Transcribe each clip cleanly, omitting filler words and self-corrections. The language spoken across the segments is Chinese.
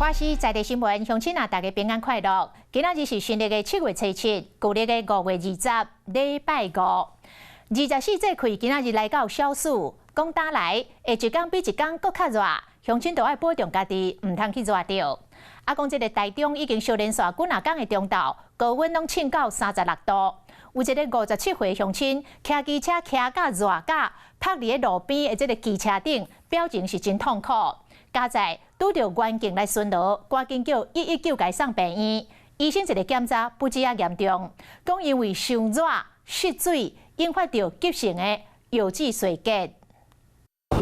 花西在地新闻，乡亲啊，大家平安快乐。今仔日是新历的7月7日，旧历的5月20，礼拜5。24节气今仔日来到小暑，讲打来，下一天比一天搁较热，乡亲都爱保重家己，唔通去热着。讲这个台中已经小连续几啊天的中昼，高温拢升到36度。有一个57岁乡亲，骑机车骑到热甲，趴伫路边的这个机车顶，表情是真痛苦。加在拄到远景来巡逻，赶紧叫119甲送病院。医生一个检查不止啊严重，讲因为伤热失水，引发到急性的腰子衰竭。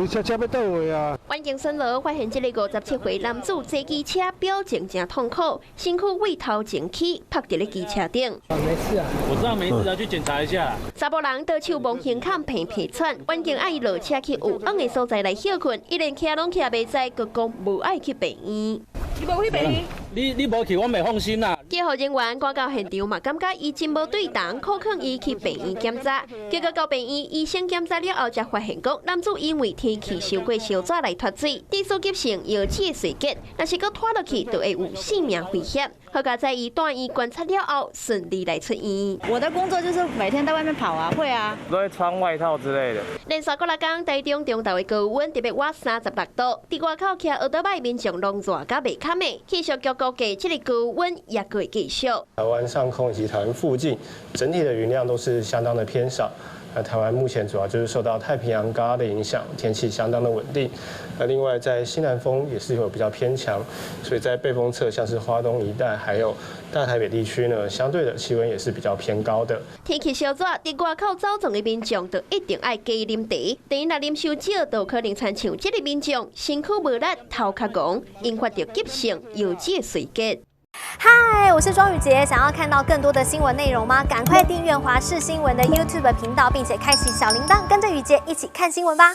车要倒位啊！远景巡逻发现这个57岁男子坐机车，表情真痛苦，身躯胃头前起，趴伫咧机车顶。没事啊，我知道没事啊，去检查一下。查甫人倒手摸胸坎皮皮喘，远景爱伊落车去有风的所在来休困，一连徛拢徛袂知，佮讲无爱去病院。你无去病院？你无去，我袂放心啦。救护人员赶到现场嘛，感觉伊真无对等，可劝伊去病院检查。结果到病院，医生检查了后，才发现讲男子因为天气受过烧热来脱水，低速急性腰子衰竭，若是佮拖落去，就会有性命危险。好在在医段医观察了后，顺利来出院。我的工作就是每天在外面跑啊，会啊，都会穿外套之类的。连续过6天，台中中昼的高温特别活36度，伫外口骑奥多麦民众拢热甲袂堪的。气象局估计，这个高温也会继续。台湾上空以及台湾附近，整体的云量都是相当的偏少。台湾目前主要就是受到太平洋高压的影响，天气相当的稳定。另外在西南风也是有比较偏强，所以在背风侧，像是花东一带还有大台北地区呢，相对的气温也是比较偏高的。天气烧热，伫外口走动的民众就一定爱加啉茶，等于若啉伤少，就可能亲像这个民众身躯无力、头壳戆，引发到急性腰子衰竭。嗨，我是庄宇杰，想要看到更多的新闻内容吗？赶快订阅华视新闻的 YouTube 频道，并且开启小铃铛，跟着宇杰一起看新闻吧。